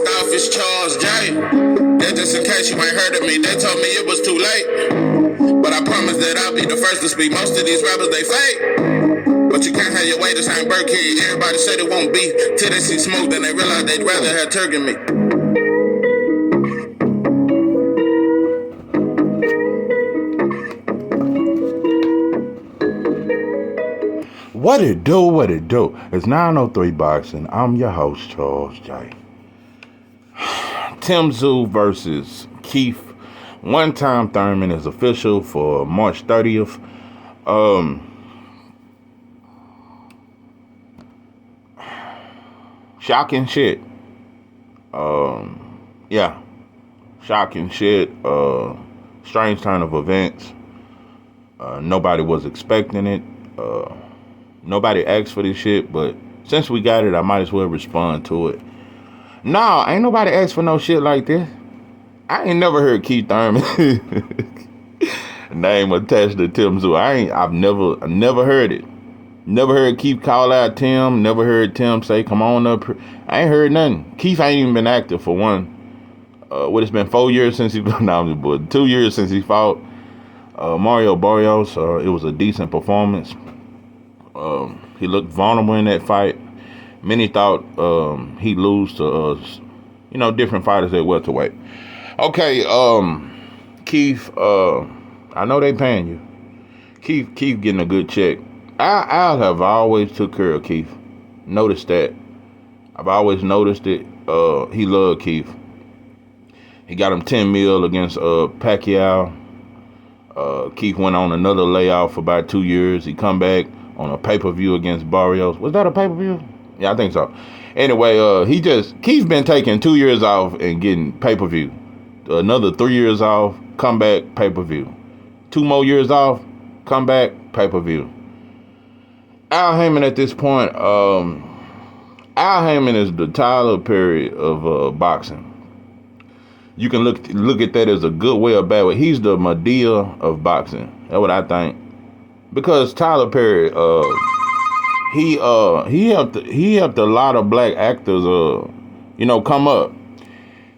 Off is Charles J. That just in case you ain't heard of me, they told me it was too late. But I promise that I'll be the first to speak. Most of these rappers, they fake. But you can't have your way, this ain't Burkhead. Everybody said it won't be. Till they see smoke, then they realize they'd rather have Turk than me. What it do, what it do? It's 903 Boxing. I'm your host, Charles J. Tszyu versus Keith. One time Thurman is official for March 30th. Shocking shit. Yeah. Shocking shit. Strange turn of events. Nobody was expecting it. Nobody asked for this shit, but since we got it, I might as well respond to it. Nah, ain't nobody asked for no shit like this. I ain't never heard Keith Thurman name attached to Tszyu. I've never heard it. Never heard Keith call out Tim. Never heard Tim say, "Come on up." I ain't heard nothing. Keith ain't even been active for one. What it's been 4 years since he no, 2 years since he fought Mario Barrios. It was a decent performance. He looked vulnerable in that fight. Many thought he'd lose to different fighters at welterweight. Okay, Keith. I know they paying you. Keith getting a good check. I have always took care of Keith. Notice that. I've always noticed it. He loved Keith. He got him 10 mil against Pacquiao. Keith went on another layoff for about 2 years. He come back on a pay-per-view against Barrios. Was that a pay-per-view? Yeah, I think so. Anyway, Keith's been taking 2 years off and getting pay-per-view. Another 3 years off, come back, pay-per-view. 2 more years off, come back, pay-per-view. Al Haymon at this point, Al Haymon is the Tyler Perry of boxing. You can look at that as a good way or bad way. He's the Madea of boxing. That's what I think. Because Tyler Perry, he helped a lot of black actors, come up.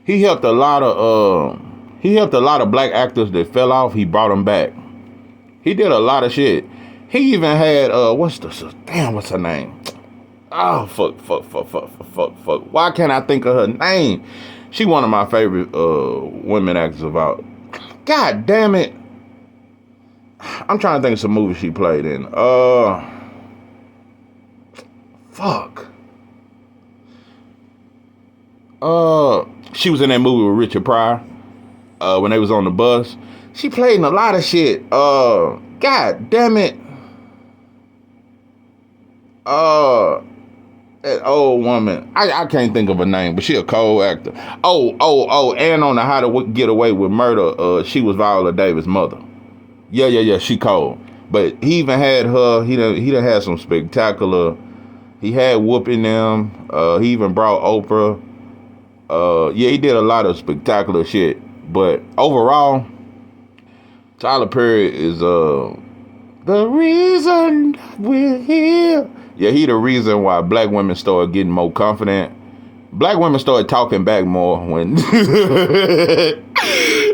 He helped a lot of black actors that fell off. He brought them back. He did a lot of shit. He even had what's her name? Oh fuck. Why can't I think of her name? She one of my favorite women actors of all. God damn it. I'm trying to think of some movies she played in. Fuck. She was in that movie with Richard Pryor. When they was on the bus. She played in a lot of shit. God damn it. That old woman. I can't think of her name, but she a cold actor. Oh, and on the How to Get Away with Murder, she was Viola Davis' mother. Yeah, she cold. But he even had her, he done had some spectacular, he had whooping them, he even brought Oprah. He did a lot of spectacular shit. But overall, Tyler Perry is the reason we're here. Yeah, he the reason why black women started getting more confident. Black women started talking back more when...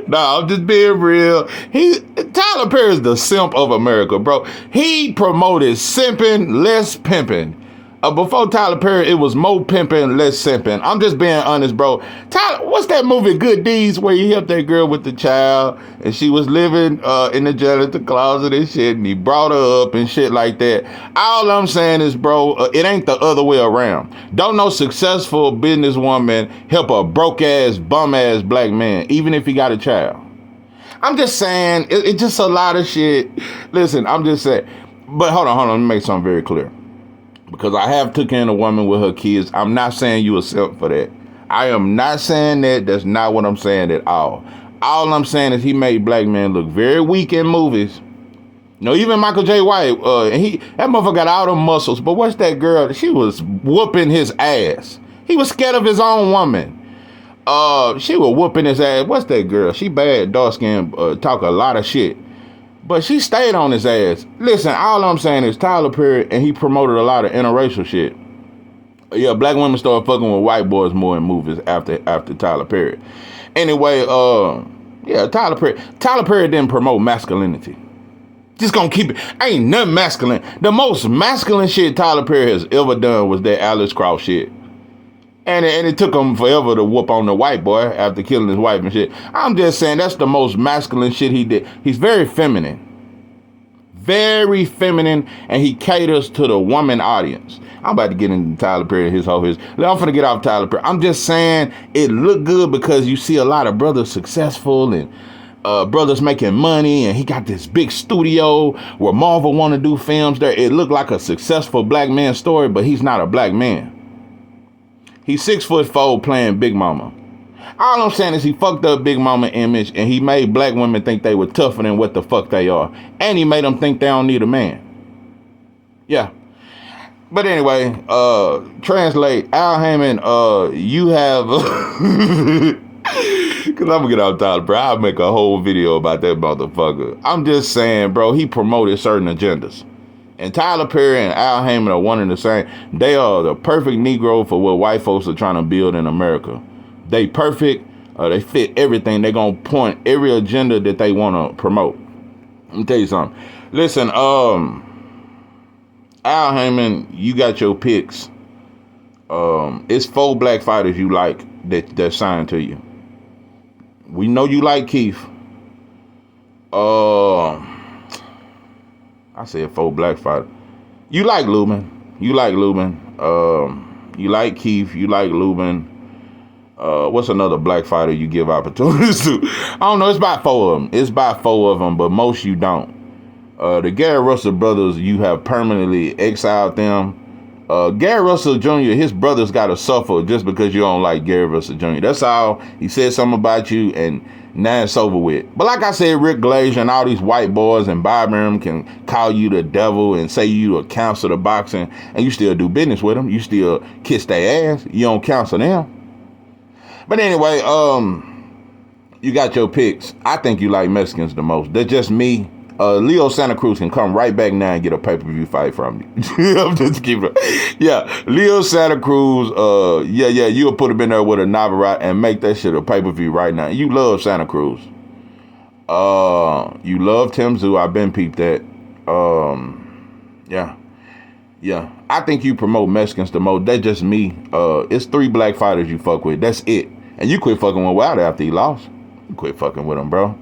Nah, I'm just being real. Tyler Perry is the simp of America, bro. He promoted simping, less pimping. Before Tyler Perry, it was more pimping, less simping. I'm just being honest, bro. Tyler, what's that movie, Good Deeds, where he helped that girl with the child, and she was living in the janitor closet and shit, and he brought her up and shit like that. All I'm saying is, bro, it ain't the other way around. Don't no successful businesswoman help a broke-ass, bum-ass black man, even if he got a child. I'm just saying, it's just a lot of shit. Listen, I'm just saying. But hold on, let me make something very clear. Because I have took in a woman with her kids. I'm not saying you a simp for that. I am not saying that. That's not what I'm saying at all. All I'm saying is he made black men look very weak in movies. Even Michael J. White, that motherfucker got all them muscles. But what's that girl? She was whooping his ass. He was scared of his own woman. She was whooping his ass. What's that girl? She bad, dark skin, talk a lot of shit. But she stayed on his ass. Listen, all I'm saying is Tyler Perry, and he promoted a lot of interracial shit. Yeah, black women started fucking with white boys more in movies after Tyler Perry. Anyway, yeah, Tyler Perry. Tyler Perry didn't promote masculinity. Just gonna keep it. Ain't nothing masculine. The most masculine shit Tyler Perry has ever done was that Alice Cross shit. And it took him forever to whoop on the white boy after killing his wife and shit. I'm just saying that's the most masculine shit he did. He's very feminine. Very feminine, and he caters to the woman audience. I'm about to get into Tyler Perry and his whole his. I'm finna get off Tyler Perry. I'm just saying it looked good because you see a lot of brothers successful and brothers making money, and he got this big studio where Marvel want to do films there. It looked like a successful black man story, but he's not a black man. He's 6'4" playing Big Mama. All I'm saying is he fucked up Big Mama image, and he made black women think they were tougher than what the fuck they are. And he made them think they don't need a man. Yeah. But anyway, translate, Al Heyman, you have... Because I'm going to get off Tyler, bro. I'll make a whole video about that motherfucker. I'm just saying, bro, he promoted certain agendas. And Tyler Perry and Al Heyman are one and the same. They are the perfect Negro for what white folks are trying to build in America. They perfect. They fit everything. They're going to point every agenda that they want to promote. Let me tell you something. Listen, Al Heyman, you got your picks. It's 4 black fighters you like that signed to you. We know you like Keith. I said 4 black fighters. You like Lubin. You like Lubin. You like Keith. You like Lubin. What's another black fighter you give opportunities to? I don't know. It's about 4 of them. It's about 4 of them, but most you don't. The Gary Russell brothers, you have permanently exiled them. Gary Russell Jr., his brothers got to suffer just because you don't like Gary Russell Jr. That's all. He said something about you, and now it's over with. But like I said, Rick Glazier and all these white boys and Birmingham can call you the devil and say you a counselor to boxing, and you still do business with them. You still kiss their ass. You don't counsel them. But anyway, you got your picks. I think you like Mexicans the most. That's just me. Leo Santa Cruz can come right back now and get a pay-per-view fight from you. I'm just keeping it. Yeah, Leo Santa Cruz, you'll put him in there with a Navarrete and make that shit a pay-per-view right now. You love Santa Cruz. You love Tim Tszyu. I've been peeped that. Yeah. I think you promote Mexicans the most. That's just me. It's 3 black fighters you fuck with. That's it. And you quit fucking with Wilder after he lost. You quit fucking with him, bro.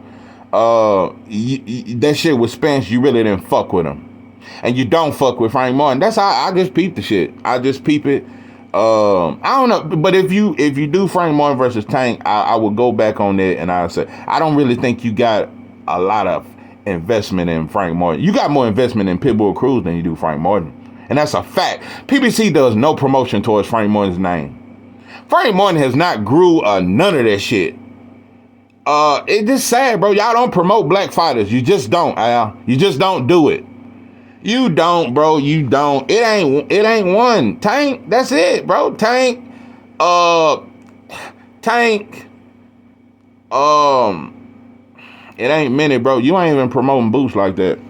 That shit with Spence, you really didn't fuck with him. And you don't fuck with Frank Martin. That's how I just peep the shit. I just peep it. I don't know, but if you do Frank Martin versus Tank, I would go back on that and I say I don't really think you got a lot of investment in Frank Martin. You got more investment in Pitbull Cruz than you do Frank Martin, and that's a fact. PBC does no promotion towards Frank Martin's name. Frank Martin has not grew none of that shit. It's just sad, bro. Y'all don't promote black fighters. You just don't, Al. You just don't do it. You don't, bro. You don't. It ain't one. Tank, that's it, bro. Tank, it ain't many, bro. You ain't even promoting Boots like that.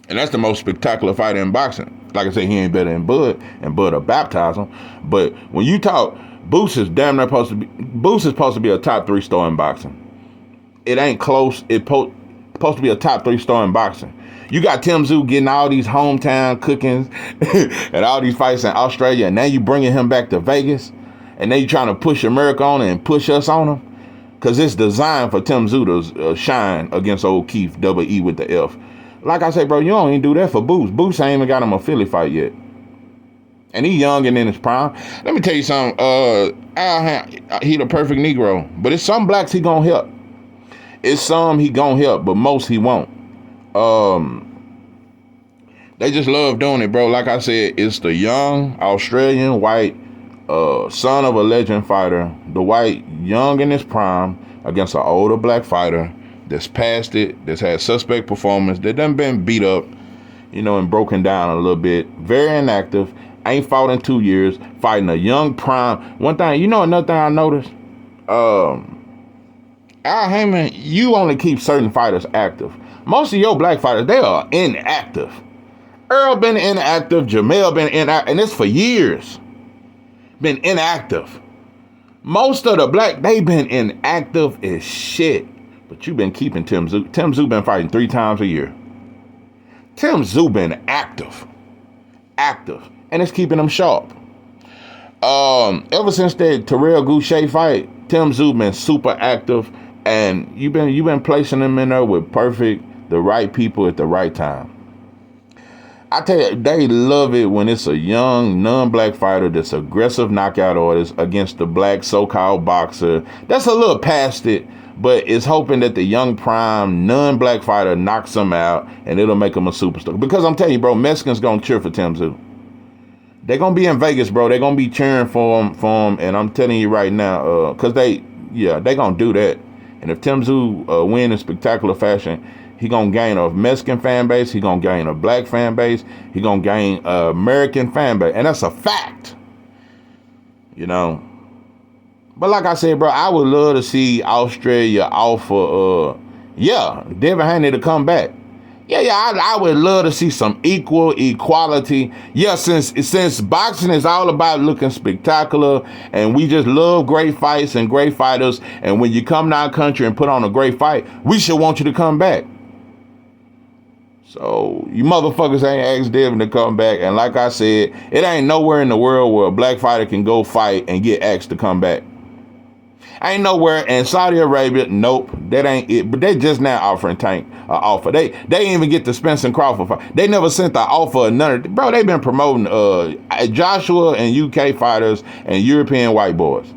And that's the most spectacular fighter in boxing. Like I said, he ain't better than Bud, and Bud will baptize him. But when you talk, Boots is damn near supposed to be a top 3 star in boxing. It ain't close. It's supposed to be a top 3 star in boxing. You got Tim Tszyu getting all these hometown cookings and all these fights in Australia, and now you bringing him back to Vegas, and now you trying to push America on him and push us on him, because it's designed for Tim Tszyu to shine against old Keith, double E with the F. Like I say, bro, you don't even do that for Boots. Boots ain't even got him a Philly fight yet. And he young and in his prime. Let me tell you something. He the perfect Negro. But it's some blacks he gonna help. It's some he gonna help, but most he won't. They just love doing it, bro. Like I said, it's the young Australian white son of a legend fighter. The white young in his prime against an older black fighter that's past it, that's had suspect performance, that done been beat up, and broken down a little bit. Very inactive. Ain't fought in 2 years. Fighting a young prime. One thing, another thing I noticed? Al Heyman, you only keep certain fighters active. Most of your black fighters, they are inactive. Earl been inactive. Jamel been inactive. And it's for years. been inactive. Most of the black, they been inactive as shit. But you been keeping Tim Tszyu. Tim Tszyu been fighting 3 times a year. Tim Tszyu been active. And it's keeping him sharp. Ever since that Terrell Goucher fight, Tim Tszyu been super active, and you've been placing him in there with the right people at the right time. I tell you, they love it when it's a young, non-black fighter that's aggressive knockout artist against the black so-called boxer that's a little past it, but is hoping that the young prime non-black fighter knocks him out and it'll make him a superstar. Because I'm telling you, bro, Mexicans gonna cheer for Tim Tszyu. They're gonna be in Vegas, bro. They're gonna be cheering for him, and I'm telling you right now, cause they gonna do that. And if Tim Tszyu win in spectacular fashion, he gonna gain a Mexican fan base. He gonna gain a black fan base. He gonna gain a American fan base, and that's a fact. You know. But like I said, bro, I would love to see Australia offer, Devin Haney to come back. I would love to see some equality. Yeah, since boxing is all about looking spectacular, and we just love great fights and great fighters, and when you come to our country and put on a great fight, we should want you to come back. So you motherfuckers ain't asked Devin to come back. And like I said, it ain't nowhere in the world where a black fighter can go fight and get asked to come back. Ain't nowhere in Saudi Arabia. Nope, that ain't it. But they just now offering Tank an offer. They didn't even get the Spence Crawford fight. They never sent the offer of none of, bro. They been promoting Joshua and UK fighters and European white boys.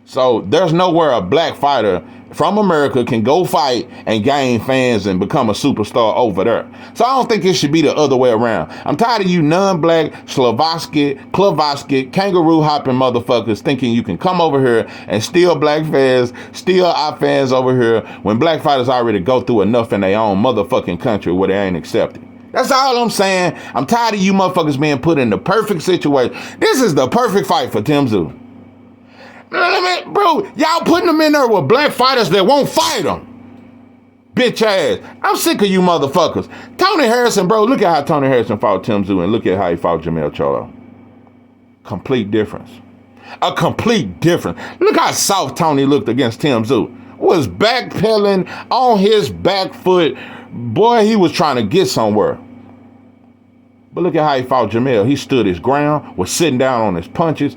So there's nowhere a black fighter from America can go fight and gain fans and become a superstar over there. So I don't think it should be the other way around. I'm tired of you non-black, Klavaski, kangaroo hopping motherfuckers thinking you can come over here and steal black fans, steal our fans over here when black fighters already go through enough in their own motherfucking country where they ain't accepted. That's all I'm saying. I'm tired of you motherfuckers being put in the perfect situation. This is the perfect fight for Tim Tszyu. Bro, y'all putting them in there with black fighters that won't fight them. Bitch ass. I'm sick of you motherfuckers. Tony Harrison, bro, look at how Tony Harrison fought Tim Tszyu and look at how he fought Jamel Charlo. Complete difference. A complete difference. Look how soft Tony looked against Tim Tszyu. Was backpedaling on his back foot. Boy, he was trying to get somewhere. But look at how he fought Jamel. He stood his ground, was sitting down on his punches.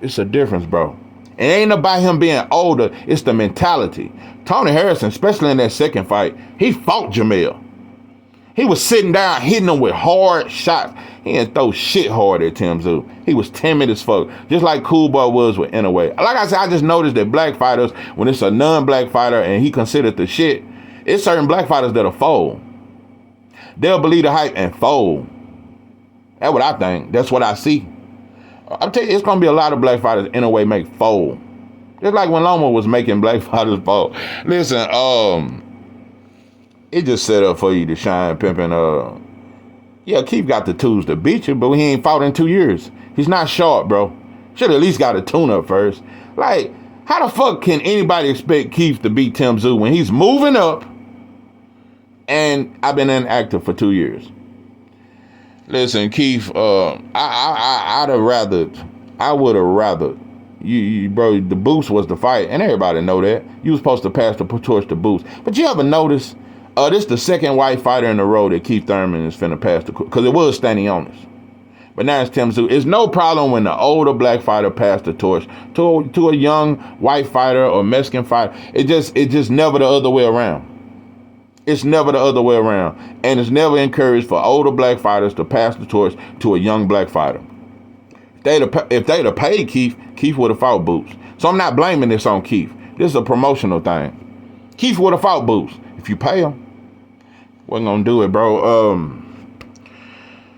It's a difference, bro. It ain't about him being older. It's the mentality. Tony Harrison, especially in that second fight, he fought Jamel. He was sitting down, hitting him with hard shots. He didn't throw shit hard at Tim Tszyu. He was timid as fuck, just like Cool Boy was with Inouye. Like I said, I just noticed that black fighters, when it's a non-black fighter and he considered the shit, it's certain black fighters that'll fold. They'll believe the hype and fold. That's what I think. That's what I see. I'm telling you, it's going to be a lot of black fighters in a way make fold. Just like when Loma was making black fighters fold. Listen, it just set up for you to shine, pimping. Keith got the tools to beat you, but he ain't fought in 2 years. He's not sharp, bro. Should at least got a tune-up first. Like, how the fuck can anybody expect Keith to beat Tim Tszyu when he's moving up and I've been inactive for 2 years? Listen, Keith, I would have rather, you bro, the Boost was the fight, and everybody know that. You was supposed to pass the torch to Boost. But you ever notice, this the second white fighter in a row that Keith Thurman is finna pass the, because it was Stanley Onis. But now it's Tim Tszyu. It's no problem when the older black fighter passed the torch to a young white fighter or Mexican fighter. It just never the other way around. It's never the other way around. And it's never encouraged for older black fighters to pass the torch to a young black fighter. If they'd have paid Keith, Keith would have fought Boots. So I'm not blaming this on Keith. This is a promotional thing. Keith would have fought Boots. If you pay him, wasn't gonna do it, bro.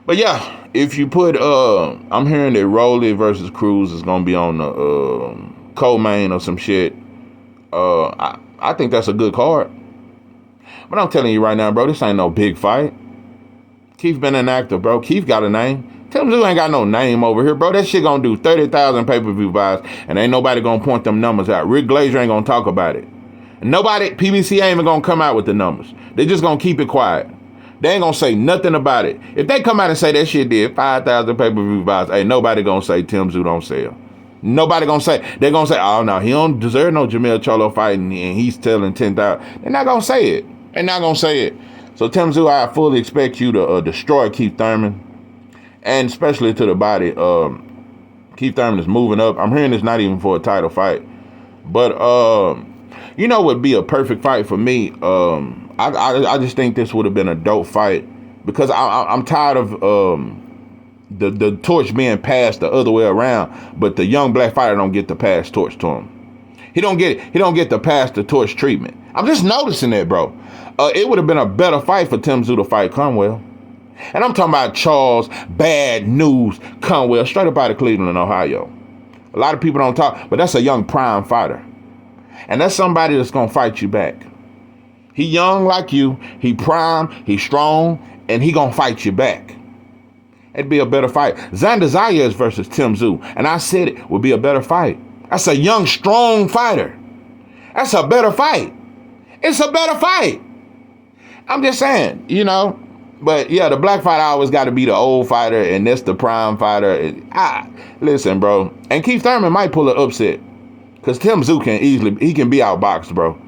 But yeah, if you put, I'm hearing that Rowley versus Cruz is gonna be on the co-main or some shit. I think that's a good card. But I'm telling you right now, bro, this ain't no big fight. Keith been an actor, bro. Keith got a name. Tim Tszyu ain't got no name over here, bro. That shit gonna do 30,000 pay-per-view buys, and ain't nobody gonna point them numbers out. Rick Glazer ain't gonna talk about it. Nobody, PBC ain't even gonna come out with the numbers. They just gonna keep it quiet. They ain't gonna say nothing about it. If they come out and say that shit did 5,000 pay-per-view buys, ain't nobody gonna say Tim Tszyu don't sell. Nobody gonna say. They're gonna say, oh no, he don't deserve no Jamel Cholo fighting, and he's telling 10,000. They're not gonna say it. They're not gonna say it. So Tim Tszyu, I fully expect you to destroy Keith Thurman, and especially to the body. Keith Thurman is moving up. I'm hearing it's not even for a title fight, but you know, would be a perfect fight for me. I just think this would have been a dope fight because I'm tired of the torch being passed the other way around, but the young black fighter don't get the pass torch to him. He don't get the pass the torch treatment. I'm just noticing that, bro. It would have been a better fight for Tim Tszyu to fight Conwell. And I'm talking about Charles Bad News Conwell, straight up out of Cleveland, Ohio. A lot of people don't talk, but that's a young prime fighter. And that's somebody that's going to fight you back. He young like you, he prime, he strong, and he going to fight you back. It'd be a better fight. Xander Zayas versus Tim Tszyu. And I said it would be a better fight. That's a young, strong fighter. That's a better fight. It's a better fight. I'm just saying, you know. But yeah, the black fighter always got to be the old fighter, and that's the prime fighter. Listen, bro. And Keith Thurman might pull an upset. Because Tim Tszyu he can be outboxed, bro.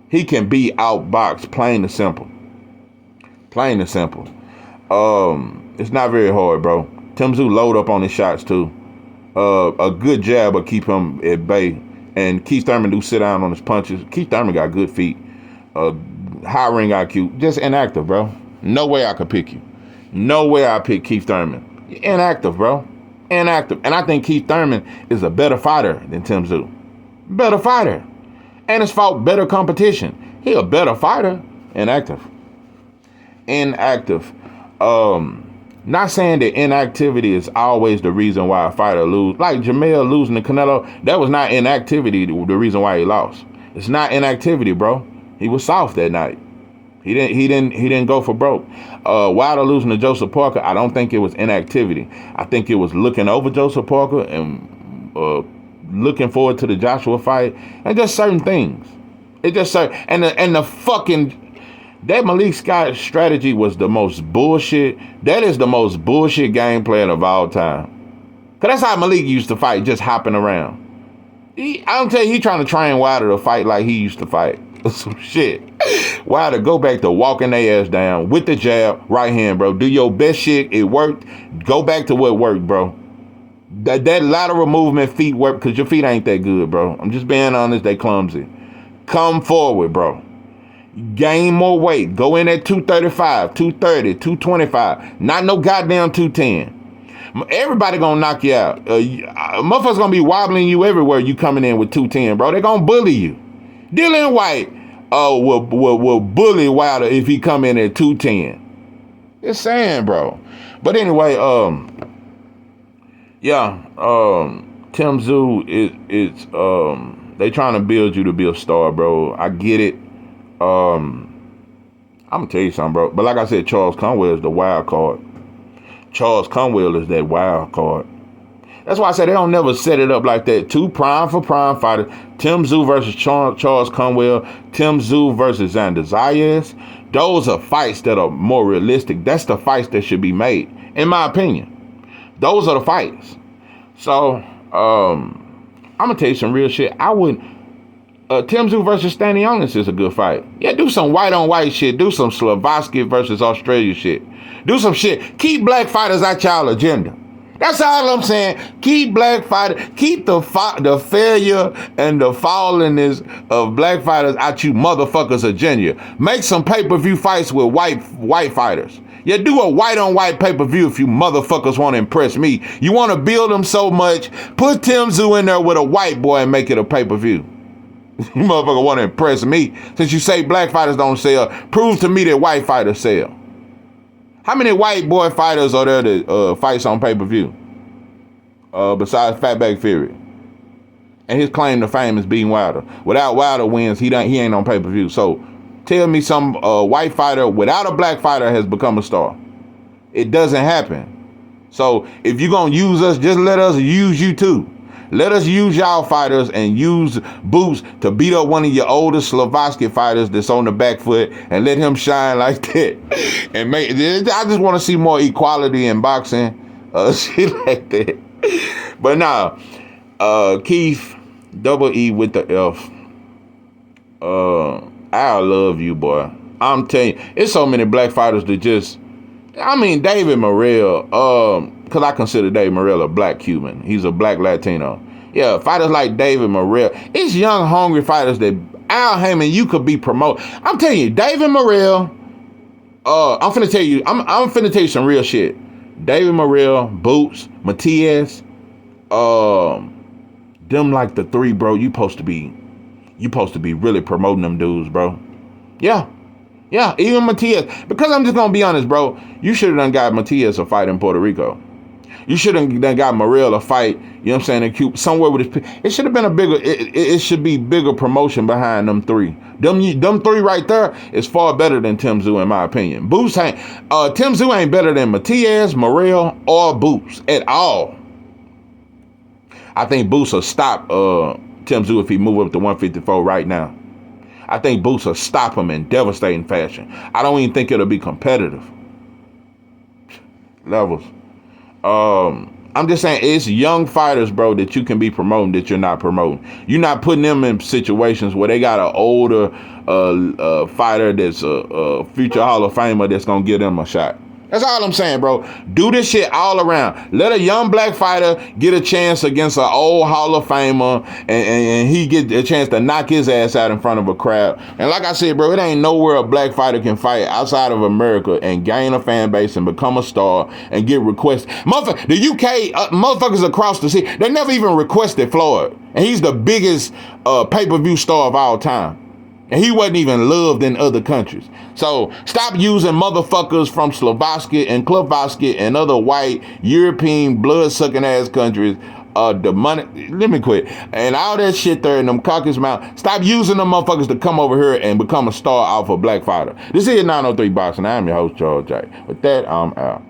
He can be outboxed, plain and simple. Plain and simple. It's not very hard, bro. Tim Tszyu load up on his shots, too. A good jab will keep him at bay. And Keith Thurman do sit down on his punches. Keith Thurman got good feet. High ring IQ. Just inactive, bro. No way I could pick you. No way I pick Keith Thurman. Inactive, bro. Inactive. And I think Keith Thurman is a better fighter than Tim Tszyu. Better fighter. And has fought better competition. He a better fighter. Inactive. Inactive. Not saying that inactivity is always the reason why a fighter lose. Like Jamel losing to Canelo, that was not inactivity the reason why he lost. It's not inactivity, bro. He was soft that night. He didn't go for broke. Wilder losing to Joseph Parker, I don't think it was inactivity. I think it was looking over Joseph Parker and looking forward to the Joshua fight and just certain things. It just certain and the fucking that Malik Scott strategy was the most bullshit. That is the most bullshit game plan of all time. Cause that's how Malik used to fight, just hopping around. I'm telling you, he trying to train Wilder to fight like he used to fight. Some shit. Wilder, go back to walking their ass down with the jab, right hand, bro. Do your best shit. It worked. Go back to what worked, bro. That lateral movement, feet work, because your feet ain't that good, bro. I'm just being honest, they clumsy. Come forward, bro. Gain more weight. Go in at 235, 230, 225. Not no goddamn 210. Everybody gonna knock you out. Motherfuckers gonna be wobbling you everywhere you coming in with 210, bro. They gonna bully you. Dylan White will bully Wilder if he come in at 210. Just saying, bro. But anyway, Tim Tszyu is they trying to build you to be a star, bro. I get it. I'm gonna tell you something, bro. But like I said, Charles Conwell is the wild card. Charles Conwell is that wild card. That's why I said they don't never set it up like that. Two prime for prime fighters. Tim Tszyu versus Charles Conwell. Tim Tszyu versus Xander Zayas. Those are fights that are more realistic. That's the fights that should be made, in my opinion. Those are the fights. So, I'm going to tell you some real shit. I would... Tim Tszyu versus Stanionis is a good fight. Yeah, do some white on white shit. Do some Slovakia versus Australia shit. Do some shit. Keep black fighters out y'all agenda. That's all I'm saying. Keep black fighters. Keep the failure and the fallenness of black fighters out you motherfuckers agenda. Make some pay-per-view fights with white fighters. Yeah, do a white on white pay-per-view if you motherfuckers want to impress me. You want to build them so much, put Tim Tszyu in there with a white boy and make it a pay-per-view. You motherfucker want to impress me. Since you say black fighters don't sell, prove to me that white fighters sell. How many white boy fighters are there that fights on pay-per-view? Besides Fatback Fury. And his claim to fame is beating Wilder. Without Wilder wins, he ain't on pay-per-view. So tell me some white fighter without a black fighter has become a star. It doesn't happen. So if you're going to use us, just let us use you too. Let us use y'all fighters and use Boots to beat up one of your older Slovakian fighters that's on the back foot and let him shine like that. And I just want to see more equality in boxing, shit like that. But nah, Keith, double E with the F. I love you, boy. I'm telling you, it's so many black fighters that just, I mean, David Morrell, because I consider David Morrell a black Cuban. He's a black Latino. Yeah, fighters like David Morrell. It's young, hungry fighters that Al Heyman, you could be promoted. I'm telling you, David Morrell, I'm finna tell you some real shit. David Morrell, Boots, Matias, them like the three, bro. You supposed to be really promoting them dudes, bro. Yeah, even Matias. Because I'm just gonna be honest, bro. You should have done got Matias a fight in Puerto Rico. You should have done got Morrell a fight, you know what I'm saying, in Cuba, somewhere with his. It should have been a bigger. It should be bigger promotion behind them three. Them three right there is far better than Tszyu, in my opinion. Boots ain't. Tszyu ain't better than Matias, Morrell, or Boots at all. I think Boots will stop Tszyu if he move up to 154 right now. I think Boots will stop him in devastating fashion. I don't even think it'll be competitive. Levels. I'm just saying, it's young fighters, bro, that you can be promoting that you're not promoting. You're not putting them in situations where they got an older fighter that's a future Hall of Famer that's gonna give them a shot. That's all I'm saying, bro. Do this shit all around. Let a young black fighter get a chance against an old Hall of Famer, and he get a chance to knock his ass out in front of a crowd. And like I said, bro, it ain't nowhere a black fighter can fight outside of America and gain a fan base and become a star and get requests. The UK, motherfuckers across the sea, they never even requested Floyd. And he's the biggest pay-per-view star of all time. And he wasn't even loved in other countries. So stop using motherfuckers from Slovakia and Slovakia and other white European blood-sucking ass countries. The money, let me quit. And all that shit there in them caucus mouth. Stop using them motherfuckers to come over here and become a star off a black fighter. This is 903 Boxing. I'm your host, Charles J. With that, I'm out.